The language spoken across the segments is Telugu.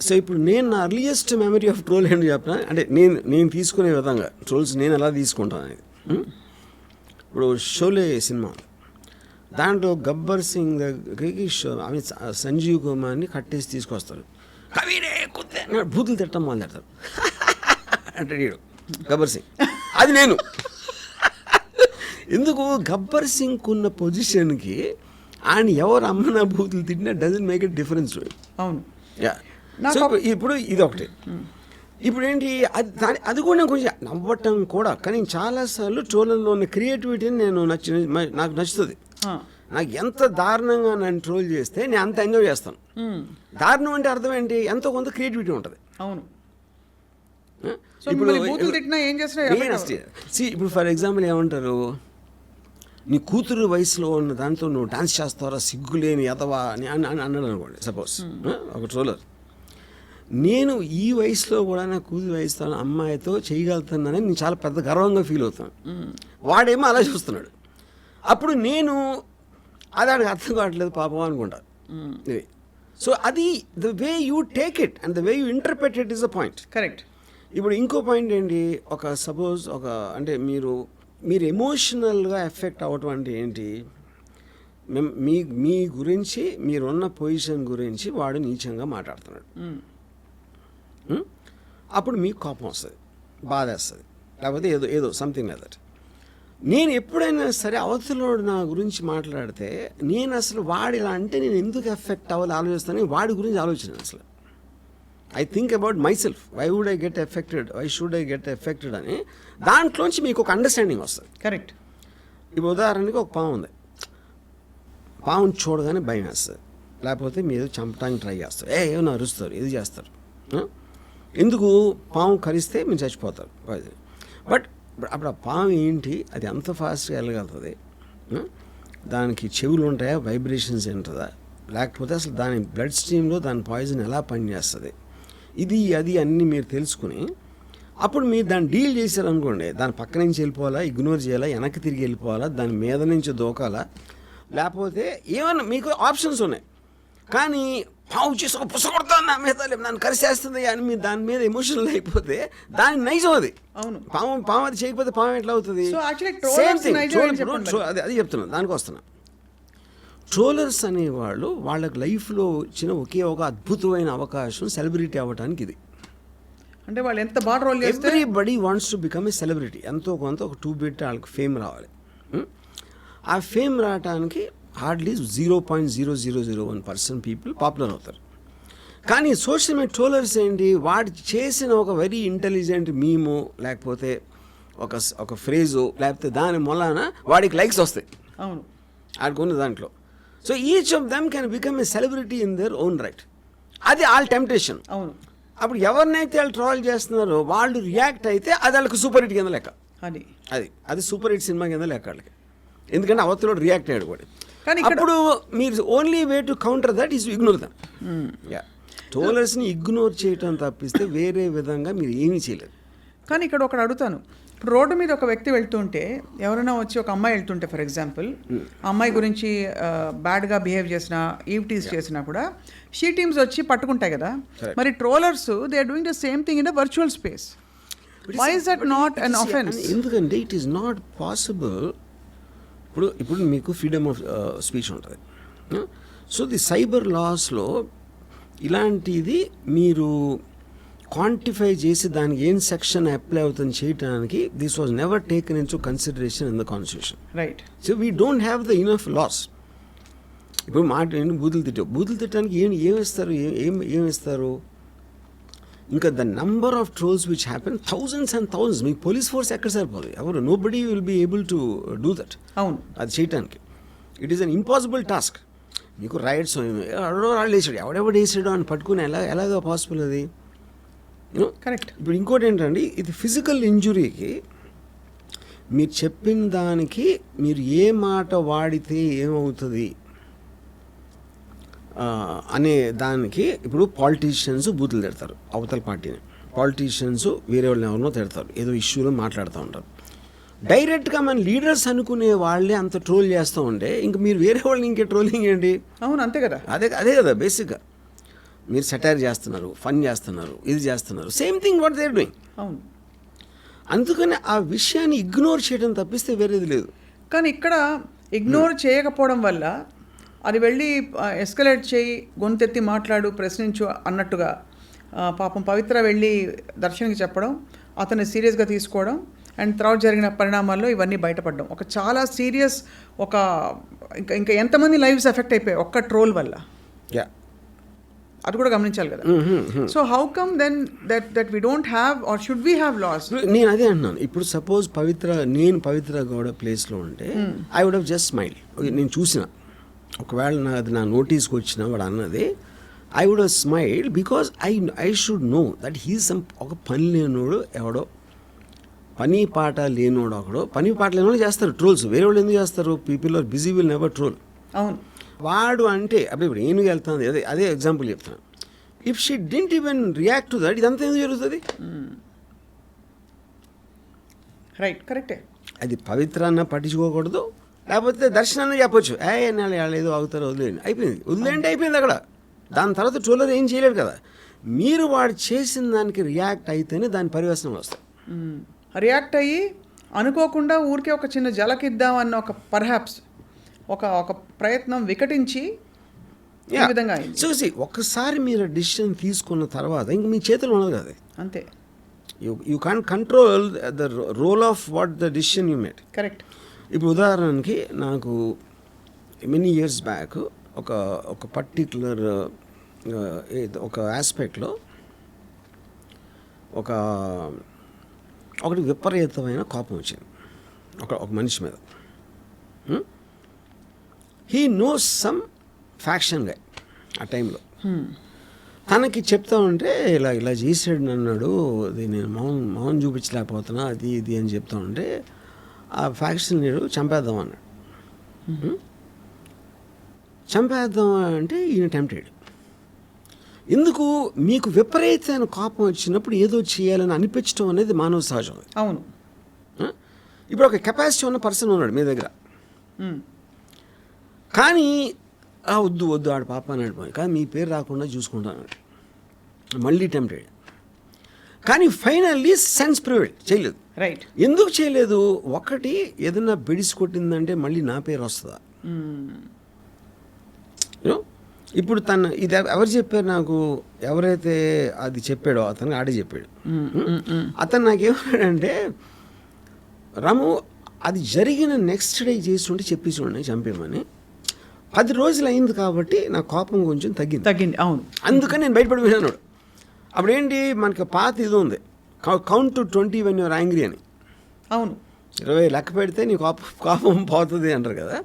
సో ఇప్పుడు నేను నా అర్లియెస్ట్ మెమరీ ఆఫ్ ట్రోల్ ఏంటి చెప్పిన అంటే నేను తీసుకునే విధంగా ట్రోల్స్ నేను ఎలా తీసుకుంటాను అనేది. ఇప్పుడు షోలే సినిమా దాంట్లో గబ్బర్ సింగ్ దగ్గరికి సంజీవ్ కుమార్ని కట్టేసి తీసుకొస్తారు. కవిడే కుత్తే బూతులు తిట్టడం మొదలెడతారు అంటే గబ్బర్ సింగ్. అది నేను ఎందుకు గబ్బర్ సింగ్ ఉన్న పొజిషన్కి ఆయన ఎవరు అమ్మన బూతులు తిట్టినా డజంట్ మేక్ ఇట్ డిఫరెన్స్. అవును. సో ఇప్పుడు ఇది ఒకటి. ఇప్పుడు ఏంటి అది కూడా కొంచెం నవ్వటం కూడా, కానీ చాలాసార్లు ట్రోలర్లో ఉన్న క్రియేటివిటీని నాకు నచ్చుతుంది. నాకు ఎంత దారుణంగా నన్ను ట్రోల్ చేస్తే నేను అంత ఎంజాయ్ చేస్తాను. దారుణం అంటే అర్థం ఏంటి, ఎంతో కొంత క్రియేటివిటీ ఉంటుంది. అవును. ఇప్పుడు ఇప్పుడు ఫర్ ఎగ్జాంపుల్ ఏమంటారు, నీ కూతురు వయసులో ఉన్న దాంతో నువ్వు డాన్స్ చేస్తావరా సిగ్గులేని ఎదవా అని అన్నాడు అనుకోండి సపోజ్ ఒక ట్రోలర్. నేను ఈ వయసులో కూడా నా కూతురు వయసులో అమ్మాయితో చేయగలుగుతున్నానని నేను చాలా పెద్ద గర్వంగా ఫీల్ అవుతాను. వాడేమో అలా చూస్తున్నాడు. అప్పుడు నేను అది ఆడికి అర్థం కావట్లేదు పాపం అనుకుంటా. సో అది the way you take it and the way you interpret it is the point. Correct. ఇప్పుడు ఇంకో పాయింట్ ఏంటి, సపోజ్ అంటే మీరు ఎమోషనల్గా ఎఫెక్ట్ అవ్వటం అంటే ఏంటి, మీ గురించి మీరున్న పొజిషన్ గురించి వాడు నీచంగా మాట్లాడుతున్నాడు. అప్పుడు మీకు కోపం వస్తుంది, బాధ వేస్తుంది, లేకపోతే ఏదో సంథింగ్ లైక్ దట్. నేను ఎప్పుడైనా సరే అవతలోడు నా గురించి మాట్లాడితే నేను అసలు వాడు ఇలా అంటే నేను ఎందుకు ఎఫెక్ట్ అవ్వాలి ఆలోచిస్తాను, వాడి గురించి ఆలోచన అసలు. I think about myself, why would I get affected, why should I get affected అని దాంట్లోంచి మీకు ఒక అండర్స్టాండింగ్ వస్తుంది. కరెక్ట్. ఇప్పుడు ఉదాహరణకి ఒక పాము ఉంది, పాముని చూడగానే భయం వేస్తుంది, లేకపోతే మీరు చంపడానికి ట్రై చేస్తారు, ఏమైనా అరుస్తారు, ఇది చేస్తారు. ఎందుకు, పాము కరిస్తే మీరు చచ్చిపోతారు. బట్ అప్పుడు ఆ పాము ఏంటి, అది ఎంత ఫాస్ట్గా వెళ్ళగలుగుతుంది, దానికి చెవులు ఉంటాయా, వైబ్రేషన్స్ ఉంటుందా, లేకపోతే అసలు దాని బ్లడ్ స్ట్రీమ్లో దాని పాయిజన్ ఎలా పనిచేస్తుంది, ఇది అది అన్నీ మీరు తెలుసుకుని అప్పుడు మీరు దాన్ని డీల్ చేశారనుకోండి, దాని పక్క నుంచి వెళ్ళిపోవాలా, ఇగ్నోర్ చేయాలా, వెనక్కి తిరిగి వెళ్ళిపోవాలా, దాని మీద నుంచి దూకాలా, లేకపోతే ఏమన్నా మీకు ఆప్షన్స్ ఉన్నాయి. కానీ పావు చేసి ఒక పుసకొడతాను నా మీద, నన్ను కరిసేస్తుంది అని మీరు దాని మీద ఎమోషనల్ అయిపోతే దాని నైజం అది. అవును. పాము అది చేయకపోతే పాము ఎట్లా అవుతుంది, సేమ్ థింగ్. అది చెప్తున్నాను, దానికి వస్తున్నా. ట్రోలర్స్ అనేవాళ్ళు వాళ్ళకి లైఫ్లో వచ్చిన ఒకే ఒక అద్భుతమైన అవకాశం సెలబ్రిటీ అవ్వడానికి. ఇది అంటే వాళ్ళు ఎంత బాగా రోల్ చేస్తే everybody wants to become a celebrity. ఎంతో కొంత ఒక 2 బిట్ వాళ్ళకి ఫేమ్ రావాలి. ఆ ఫేమ్ రావడానికి హార్డ్లీ 0.0001% పీపుల్ పాపులర్ అవుతారు. కానీ సోషల్ మీడియా ట్రోలర్స్ ఏంటి, వాడు చేసిన ఒక వెరీ ఇంటెలిజెంట్ మీము, లేకపోతే ఒక ఫ్రేజు, లేకపోతే దాని మూలాన వాడికి లైక్స్ వస్తాయి. అవును. ఆడుకున్న దాంట్లో. So each of them can become a celebrity in their own right. అది వాళ్ళ టెంప్టేషన్. అవును. అప్పుడు ఎవరినైతే వాళ్ళు ట్రోల్ చేస్తున్నారో వాళ్ళు రియాక్ట్ అయితే అది వాళ్ళకి సూపర్ హిట్ కింద లెక్క. అది సూపర్ హిట్ సినిమా కింద లెక్క వాళ్ళకి, ఎందుకంటే అవతల రియాక్ట్ అయ్యాడు కూడా. అప్పుడు మీరు only way to counter that is ignore them. ట్రోలర్స్ని ఇగ్నోర్ చేయటం తప్పిస్తే వేరే విధంగా మీరు ఏమీ చేయలేరు. కానీ ఇక్కడ ఒకటి అడుగుతాను, ఇప్పుడు రోడ్డు మీద ఒక వ్యక్తి వెళ్తుంటే, ఎవరైనా వచ్చి ఒక అమ్మాయి వెళ్తుంటే ఫర్ ఎగ్జాంపుల్, ఆ అమ్మాయి గురించి బ్యాడ్గా బిహేవ్ చేసినా, ఈవ్టీజ్ చేసినా కూడా షీ టీమ్స్ వచ్చి పట్టుకుంటాయి కదా. మరి trollers they are doing the same thing in a virtual space. Why is that not an offence? ఎందుకంటే ఇట్ ఈస్ నాట్ పాసిబుల్. ఇప్పుడు మీకు ఫ్రీడమ్ ఆఫ్ స్పీచ్ ఉంటుంది. సో ది సైబర్ లాస్లో ఇలాంటిది మీరు క్వాంటిఫై చేసి దానికి ఏం సెక్షన్ అప్లై అవుతుంది చేయడానికి this was never taken into consideration in the constitution. Right. So we don't have the enough laws. ఇప్పుడు బూతులు తిట్టడానికి ఏమిస్తారు, ఏమిస్తారు. ఇంకా the number of trolls which happen thousands and thousands. మీకు పోలీస్ ఫోర్స్ ఎక్కడ సరిపోదు, ఎవరు nobody will be able to do that. అవును. అది చేయటానికి it is an impossible task. మీకు రైట్స్ వాళ్ళు వేసాడు, ఎవడెవడు వేసాడు అని పట్టుకుని ఎలాగ పాసిబుల్ అది. కరెక్ట్. ఇప్పుడు ఇంకోటి ఏంటండి, ఇది ఫిజికల్ ఇంజురీకి మీరు చెప్పిన దానికి మీరు ఏ మాట వాడితే ఏమవుతుంది అనే దానికి. ఇప్పుడు పాలిటీషియన్స్ బూతులు తిడతారు అవతల పార్టీని, పాలిటీషియన్స్ వేరే వాళ్ళని ఎవరినో తిడతారు, ఏదో ఇష్యూలో మాట్లాడుతూ ఉంటారు. డైరెక్ట్గా మన లీడర్స్ అనుకునే వాళ్ళే అంత ట్రోల్ చేస్తూ ఉంటే ఇంక మీరు వేరే వాళ్ళని ఇంకే ట్రోలింగ్ ఏంటి? అవును, అంతే కదా. అదే కదా బేసిక్గా. మీరు సెటైర్ చేస్తున్నారు, ఫన్ చేస్తున్నారు, ఇది చేస్తున్నారు, same thing what they are doing. అవును. అందుకని ఆ విషయాన్ని ఇగ్నోర్ చేయడం తప్పిస్తే వేరేది లేదు. కానీ ఇక్కడ ఇగ్నోర్ చేయకపోవడం వల్ల అది వెళ్ళి ఎస్కలేట్ చేయి, గొంతెత్తి మాట్లాడు, ప్రశ్నించు అన్నట్టుగా పాపం పవిత్ర వెళ్ళి దర్శన్కి చెప్పడం, అతన్ని సీరియస్గా తీసుకోవడం, అండ్ తర్వాత జరిగిన పరిణామాల్లో ఇవన్నీ బయటపడడం ఒక చాలా సీరియస్ ఒక ఇంకా ఎంతమంది లైవ్స్ ఎఫెక్ట్ అయిపోయాయి ఒక్క ట్రోల్ వల్ల. యా, అది కూడా గమనించాలి కదా. So how come then that we don't have or should we have laws? నేను అదే అంటున్నాను. ఇప్పుడు సపోజ్ నేను పవిత్ర గౌడ ప్లేస్లో ఉంటే I would have just smile. నేను చూసిన ఒకవేళ అది నా నోటీస్కి వచ్చిన వాడు అన్నది, I would have smile because I should know that he some ఒక పని లేనోడు ఎవడో, పని పాట లేనోడు ఒకడు. పని పాట లేనోడు చేస్తారు ట్రోల్స్, వేరే వాళ్ళు ఎందుకు చేస్తారు? People are busy, will never troll. అవును. వాడు అంటే అప్పుడు ఇప్పుడు ఏనుగు వెళ్తుంది, అదే ఎగ్జాంపుల్ చెప్తాను. If she didn't even react to that, ఇదంతా ఎందుకు జరుగుతుంది? రైట్, కరెక్టే. అది పవిత్రాన్న పట్టించుకోకూడదు, లేకపోతే దర్శనాన్ని చెప్పొచ్చు, వాళ్ళు ఏదో అవుతారో వదిలేయండి, అయిపోయింది. వదిలేండి, అయిపోయింది అక్కడ. దాని తర్వాత ట్రోలర్ ఏం చేయలేడు కదా. మీరు వాడు చేసిన దానికి రియాక్ట్ అయితేనే దాని పరివేశనం వస్తుంది. రియాక్ట్ అయ్యి అనుకోకుండా ఊరికే ఒక చిన్న జలకిద్దామన్న ఒక పర్హాప్స్ ఒక ప్రయత్నం వికటించి ఈ విధంగా చూసి ఒక్కసారి మీరు డిసిషన్ తీసుకున్న తర్వాత ఇంక మీ చేతులు ఉండదు కదా. అంతే. You can't control the role of what the decision you made. Correct. ఇప్పుడు ఉదాహరణకి నాకు మెనీ ఇయర్స్ బ్యాక్ ఒక పర్టిక్యులర్ ఒక ఆస్పెక్ట్లో ఒకటి విపరీతమైన కోపం వచ్చింది ఒక మనిషి మీద. హీ నోస్ సమ్ ఫ్యాక్షన్ గా ఆ టైంలో. తనకి చెప్తా ఉంటే ఇలా చేసాడు అన్నాడు, అది నేను మౌనం చూపించలేకపోతున్నా, అది ఇది అని చెప్తా ఉంటే ఆ ఫ్యాక్షన్ లీడర్ చంపేద్దాం అన్నాడు. చంపేద్దాం అంటే ఈయన టెంప్టెడ్. ఎందుకు? మీకు విపరీతమైన కోపం వచ్చినప్పుడు ఏదో చేయాలని అనిపించడం అనేది మానవ సహజం. అవును. ఇప్పుడు ఒక కెపాసిటీ ఉన్న పర్సన్ ఉన్నాడు మీ దగ్గర, కానీ వద్దు ఆడు పాప అన్నాడు, కానీ మీ పేరు రాకుండా చూసుకుంటాను, మళ్ళీ టెంప్టెడ్. కానీ ఫైనల్లీ సెన్స్ ప్రివైల్ చేయలేదు. రైట్. ఎందుకు చేయలేదు? ఒకటి, ఏదన్నా బెడిసి కొట్టిందంటే మళ్ళీ నా పేరు వస్తుందా? ఇప్పుడు ఇది ఎవరు చెప్పారు నాకు? ఎవరైతే అది చెప్పాడో అతను ఆడే చెప్పాడు. అతను నాకేమన్నాడంటే, రాము అది జరిగిన నెక్స్ట్ డే చేస్తుంటే చెప్పి చూడండి చంపేమని. 10 రోజులు అయింది కాబట్టి నా కోపం కొంచెం తగ్గింది. అవును. అందుకని నేను బయటపడిపోయినాడు. అప్పుడేంటి, మనకి పాత ఇది ఉంది, count to 20 when you're angry అని. అవును. 20 లెక్క పెడితే నీ కోపం పోతుంది అంటారు కదా.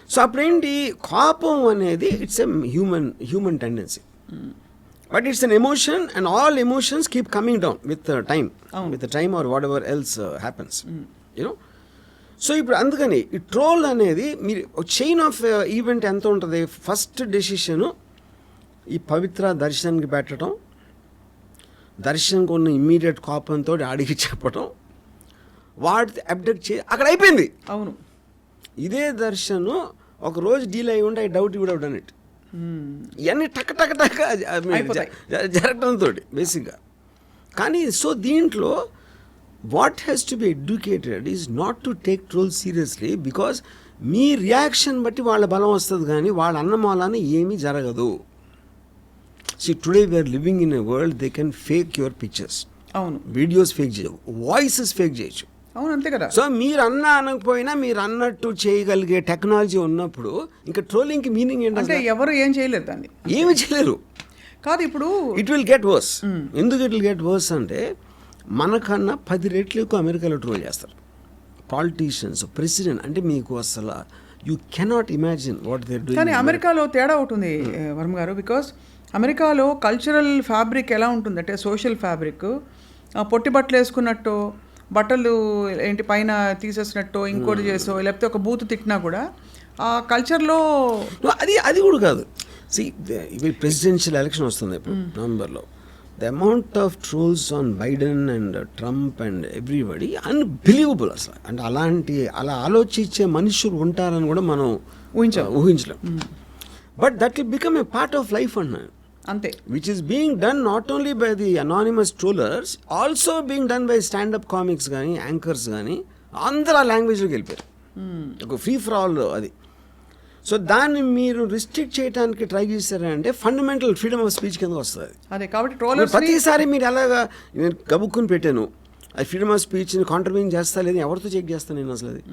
సో అప్పుడేంటి, కోపం అనేది it's a human tendency, but it's an emotion and all emotions keep coming down with time or whatever else happens, you know. So ఇప్పుడు అందుకని ఈ ట్రోల్ అనేది మీరు చైన్ ఆఫ్ ఈవెంట్ ఎంత ఉంటుంది. ఫస్ట్ డెసిషను ఈ పవిత్ర దర్శనానికి పెట్టడం, దర్శనంకి ఉన్న ఇమ్మీడియట్ కోపంతో ఆడికి చెప్పడం, వాడి అబ్డక్ట్ అక్కడ అయిపోయింది. అవును. ఇదే దర్శనం ఒక రోజు డీల్ అయి ఉంటే I doubt would have done it. ఇవన్నీ టక్ జరగడంతో బేసిక్గా. కానీ సో దీంట్లో what has to be educated is not to take troll seriously, because మీ రియాక్షన్ బట్టి వాళ్ళ బలం వస్తుంది, కానీ వాళ్ళ అన్నమాలని ఏమీ జరగదు. See, today we are living in a world they can fake your pictures. అవును. వీడియోస్ ఫేక్ చేయవు, వాయిసెస్ ఫేక్ చేయొచ్చు. అవును, అంతే కదా. సో మీరు అనకపోయినా మీరు అన్నట్టు చేయగలిగే టెక్నాలజీ ఉన్నప్పుడు ఇంకా ట్రోలింగ్కి మీనింగ్ ఏంటంటే ఎవరు ఏం చేయలేరు, దాన్ని ఏమి చేయలేరు. కాదు, ఇప్పుడు ఇట్ విల్ గెట్ వర్స్. ఎందుకు ఇట్ విల్ గెట్ వర్స్ అంటే, మనకన్నా 10 రెట్లు ఎక్కువ అమెరికాలో ట్రోల్ చేస్తారు పాలిటీషియన్స్, ప్రెసిడెంట్. అంటే మీకు అసలు you cannot imagine what they doing. కానీ అమెరికాలో తేడా ఉంటుంది వర్మ గారు, బికాస్ అమెరికాలో కల్చరల్ ఫ్యాబ్రిక్ ఎలా ఉంటుందంటే, సోషల్ ఫ్యాబ్రిక్, పొట్టి బట్టలు వేసుకున్నట్టు, బట్టలు ఏంటి పైన తీసేసినట్టు, ఇంకోటి చేసో, లేకపోతే ఒక బూతు తిట్టినా కూడా ఆ కల్చర్లో అది కూడా కాదు. సి, ప్రెసిడెన్షియల్ ఎలక్షన్ వస్తుంది ఇప్పుడు నవంబర్లో. The amount of trolls on Biden and Trump and everybody unbelievable అసలు. అంటే అలా ఆలోచించే మనుషులు ఉంటారని కూడా మనం ఊహించలేం. But that will become a part of life అన్నాను. అంతే. which is being done not only by the anonymous trollers, also being done by stand-up comics కానీ యాంకర్స్ కానీ అందరూ ఆ లాంగ్వేజ్లోకి వెళ్ళిపోయారు. ఒక ఫ్రీ ఫర్ ఆల్ అది. సో దాన్ని మీరు రిస్ట్రిక్ట్ చేయడానికి ట్రై చేశారంటే ఫండమెంటల్ ఫ్రీడమ్ ఆఫ్ స్పీచ్ కింద వస్తుంది. అదే కాబట్టి ట్రోలర్స్ ప్రతిసారి మీరు అలాగా నేను గబుక్కుని పెట్టాను అది ఫ్రీడమ్ ఆఫ్ స్పీచ్ని కాంట్రబ్యూన్ చేస్తా లేదు ఎవరితో చెక్ చేస్తాను నేను అసలు అది.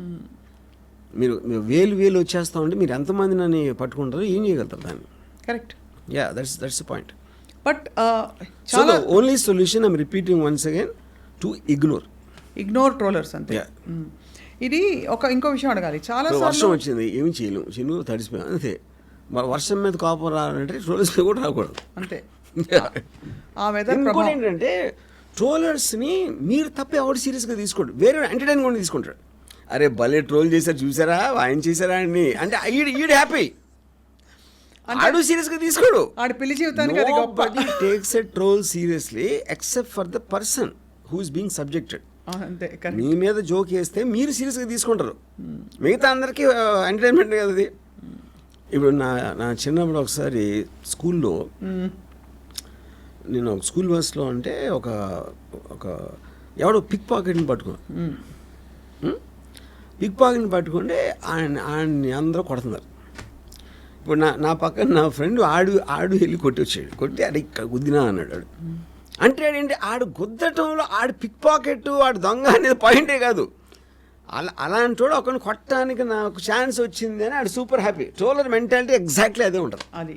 మీరు వేలు వచ్చేస్తా ఉంటే మీరు ఎంతమంది నన్ను పట్టుకుంటారో ఏం చేయగలుగుతారు దాన్ని. Correct. Yeah that's the point. But so the only solution I'm repeating once again to ignore trollers అంతే. ఇది ఇంకో విషయం అడగాలి. చాలా వర్షం వచ్చింది ఏమి చేయలేము, చిన్న తడిసిపోయాం అంతే. మరి వర్షం మీద కోపం రావాలంటే ట్రోలర్స్ మీద కూడా రాకూడదు అంతే. ఆ వెదర్ ఇంకోటి ఏంటంటే ట్రోలర్స్ని మీరు తప్ప ఎవరు సీరియస్గా తీసుకోండి, వేరే ఎంటర్టైన్ కూడా తీసుకుంటాడు. అరే భలే ట్రోల్ చేశారు చూసారా ఆయన చేశారా అని అంటే ఈడు హ్యాపీ, ఆడు సీరియస్గా తీసుకోడు. ఆడు పిల్లి జీవితానికి అది గొప్ప. Takes a troll seriously except for the person who is being subjected. అంతే. మీ మీద జోక్ వేస్తే మీరు సీరియస్గా తీసుకుంటారు, మిగతా అందరికీ ఎంటర్టైన్మెంట్ కదా అది. ఇప్పుడు నా చిన్నప్పుడు ఒకసారి స్కూల్లో నేను ఒక స్కూల్ బస్లో అంటే ఒక ఎవడో పిక్ పాకెట్ని పట్టుకున్నాను. పిక్ పాకెట్ని పట్టుకుంటే ఆయన్ని అందరూ కొడుతున్నారు. ఇప్పుడు నా పక్కన నా ఫ్రెండ్ ఆడు వెళ్ళి కొట్టి వచ్చాడు, కొట్టి అది గుద్దినా అన్నాడు. ఆడు అంటే ఏంటి ఆడు గుద్దటంలో ఆడు పిక్ పాకెట్ ఆడు దొంగ అనేది పాయింటే కాదు. అలాంటి వాడు ఒకరిని కొట్టడానికి నాకు ఛాన్స్ వచ్చింది అని ఆడు super happy. Troller mentality exactly అదే ఉంటుంది. అది